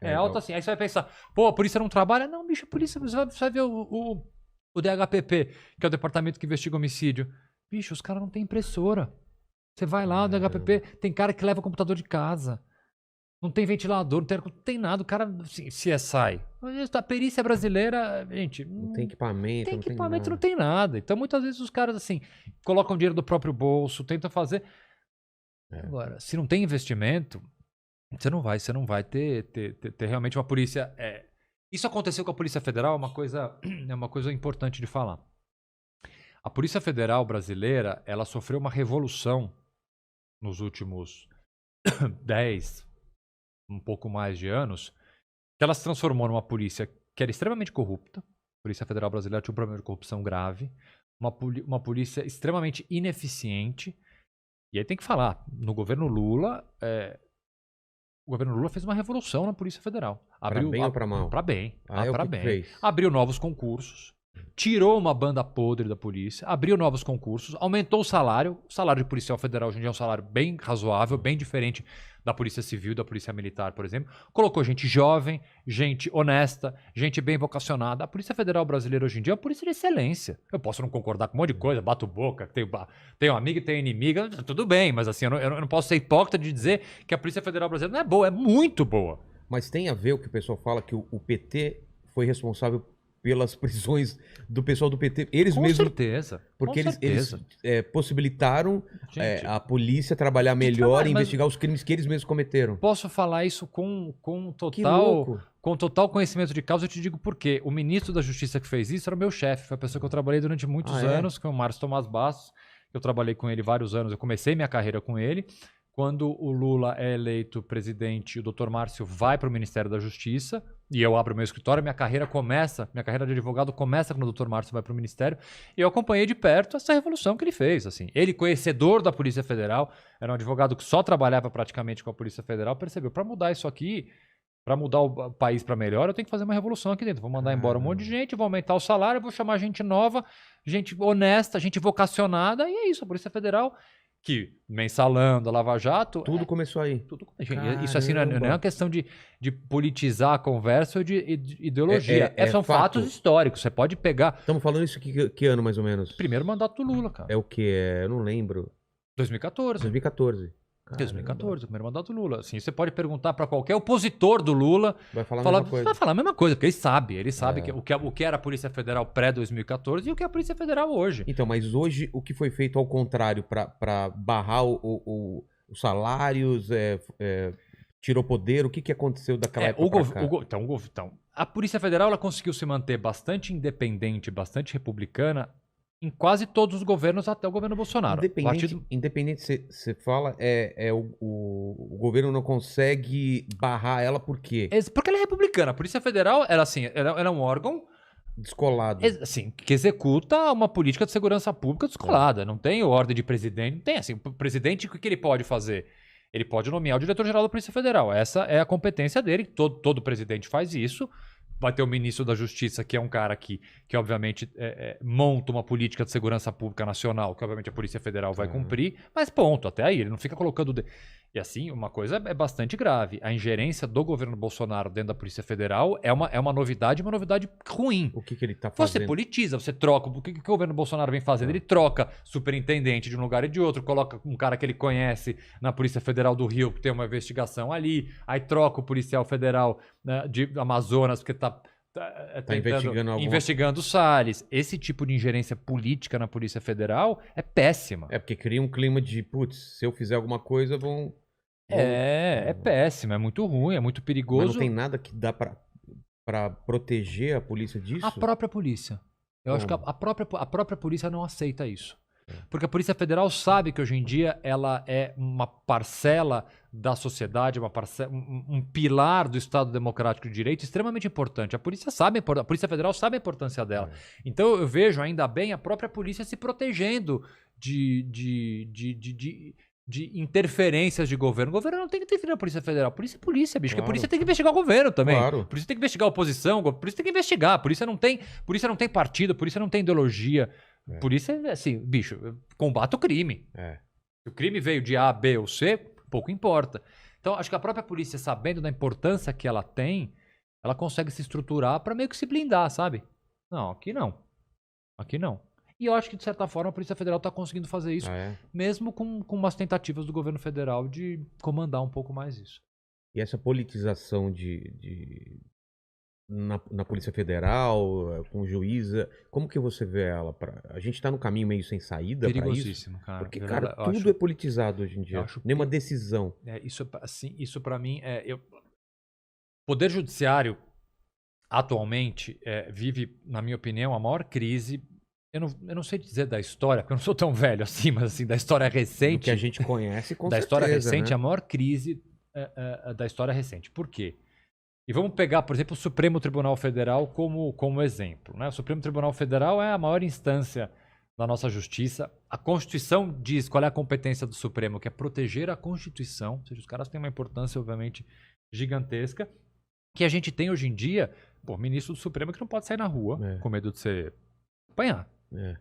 É alto assim. Aí você vai pensar, pô, a polícia não trabalha? Não, bicho, a polícia, você vai ver o DHPP, que é o departamento que investiga homicídio. Bicho, os caras não têm impressora. Você vai lá, o DHPP, tem cara que leva computador de casa. Não tem ventilador, não tem nada. O cara, assim, CSI. A perícia brasileira, gente. Não tem equipamento, não tem nada. Não tem nada. Então, muitas vezes, os caras, assim, colocam dinheiro do próprio bolso, tentam fazer. Agora, se não tem investimento, você não vai ter realmente uma polícia. Isso aconteceu com a Polícia Federal, é uma coisa importante de falar. A Polícia Federal brasileira, ela sofreu uma revolução nos últimos 10, um pouco mais de anos, que ela se transformou numa polícia que era extremamente corrupta. A Polícia Federal brasileira tinha um problema de corrupção grave, uma polícia extremamente ineficiente. E aí tem que falar, no governo Lula, o governo Lula fez uma revolução na Polícia Federal. Pra bem ou pra mal? Pra bem. O que fez? Abriu novos concursos, tirou uma banda podre da polícia, abriu novos concursos, aumentou o salário. O salário de policial federal hoje em dia é um salário bem razoável, bem diferente da Polícia Civil, da Polícia Militar, por exemplo. Colocou gente jovem, gente honesta, gente bem vocacionada. A Polícia Federal brasileira hoje em dia é uma polícia de excelência. Eu posso não concordar com um monte de coisa, bato boca, tenho amigo e tenho inimiga, tudo bem, mas assim, eu não posso ser hipócrita de dizer que a Polícia Federal brasileira não é boa, é muito boa. Mas tem a ver o que o pessoal fala que o PT foi responsável pelas prisões do pessoal do PT. Eles Com mesmos. certeza. Porque com eles certeza. possibilitaram Gente, a polícia trabalhar melhor trabalho, e mas- investigar os crimes que eles mesmos cometeram. Posso falar isso com Que louco. total conhecimento de causa. Eu te digo por quê. O ministro da Justiça que fez isso era o meu chefe. Foi a pessoa que eu trabalhei durante muitos anos, que é o Márcio Tomás Bastos. Eu trabalhei com ele vários anos. Eu comecei minha carreira com ele. Quando o Lula é eleito presidente, o Dr. Márcio vai para o Ministério da Justiça e eu abro meu escritório. Minha carreira de advogado começa quando o Dr. Márcio vai para o Ministério. E eu acompanhei de perto essa revolução que ele fez. Assim. Ele, conhecedor da Polícia Federal, era um advogado que só trabalhava praticamente com a Polícia Federal, percebeu, para mudar isso aqui, para mudar o país para melhor, eu tenho que fazer uma revolução aqui dentro. Vou mandar embora um monte de gente, vou aumentar o salário, vou chamar gente nova, gente honesta, gente vocacionada, e é isso. A Polícia Federal, que mensalando a Lava Jato... Tudo começou aí. Gente, isso assim não é uma questão de politizar a conversa ou de ideologia. São fatos históricos. Você pode pegar... Estamos falando isso que ano, mais ou menos? Primeiro mandato do Lula, cara. É o que? Eu não lembro. 2014. 2014. 2014, o primeiro mandato do Lula. Assim, você pode perguntar para qualquer opositor do Lula. Vai falar a mesma coisa. Vai falar a mesma coisa, porque ele sabe o que era a Polícia Federal pré-2014 e o que é a Polícia Federal hoje. Então, mas hoje o que foi feito ao contrário para barrar os salários, tirou poder, o que aconteceu daquela época pra cá? Então, a Polícia Federal ela conseguiu se manter bastante independente, bastante republicana em quase todos os governos até o governo Bolsonaro. Independente você fala, o governo não consegue barrar ela por quê? Porque ela é republicana. A Polícia Federal, ela é um órgão descolado. Assim, que executa uma política de segurança pública descolada. Não tem ordem de presidente. Não tem assim. O presidente, o que ele pode fazer? Ele pode nomear o diretor-geral da Polícia Federal. Essa é a competência dele. Todo presidente faz isso. Vai ter o ministro da Justiça, que é um cara que obviamente, monta uma política de segurança pública nacional, que obviamente a Polícia Federal vai cumprir, mas ponto, até aí, ele não fica colocando... E assim, uma coisa é bastante grave. A ingerência do governo Bolsonaro dentro da Polícia Federal é uma novidade ruim. O que ele tá fazendo? Você politiza, você troca. O que o governo Bolsonaro vem fazendo? Ele troca superintendente de um lugar e de outro, coloca um cara que ele conhece na Polícia Federal do Rio, que tem uma investigação ali, aí troca o policial federal, né, de Amazonas, porque tá investigando o Salles. Esse tipo de ingerência política na Polícia Federal é péssima. Porque cria um clima de, putz, se eu fizer alguma coisa, vão... É péssimo, é muito ruim, é muito perigoso. Mas não tem nada que dá pra proteger a polícia disso? A própria polícia. Eu acho que a própria polícia não aceita isso. Porque a Polícia Federal sabe que hoje em dia ela é uma parcela da sociedade, um pilar do Estado Democrático de Direito extremamente importante. A Polícia Federal sabe a importância dela. Então eu vejo ainda bem a própria polícia se protegendo de interferências de governo. O governo não tem que interferir na Polícia Federal. Polícia é polícia, bicho. Claro. Porque a polícia tem que investigar o governo também. Claro. A polícia tem que investigar a oposição, a polícia tem que investigar. A polícia não tem partido, a polícia não tem ideologia. Polícia, assim, bicho, combate o crime. Se o crime veio de A, B ou C, pouco importa. Então, acho que a própria polícia, sabendo da importância que ela tem, ela consegue se estruturar para meio que se blindar, sabe? Não, aqui não. Aqui não. E eu acho que, de certa forma, a Polícia Federal está conseguindo fazer isso, mesmo com umas tentativas do governo federal de comandar um pouco mais isso. E essa politização na Polícia Federal, com juíza, como que você vê ela? A gente tá no caminho meio sem saída para isso? Perigosíssimo, cara. Porque, cara, tudo é politizado hoje em dia. Nenhuma decisão. Isso, assim, isso para mim Poder Judiciário, atualmente, vive, na minha opinião, a maior crise. Eu não sei dizer da história, porque eu não sou tão velho assim, mas assim, da história recente. Do que a gente conhece, com certeza. Da história recente, né? A maior crise da história recente. Por quê? E vamos pegar, por exemplo, o Supremo Tribunal Federal como exemplo. Né? O Supremo Tribunal Federal é a maior instância da nossa justiça. A Constituição diz qual é a competência do Supremo, que é proteger a Constituição. Ou seja, os caras têm uma importância, obviamente, gigantesca. Que a gente tem hoje em dia, ministro do Supremo que não pode sair na rua com medo de ser apanhar.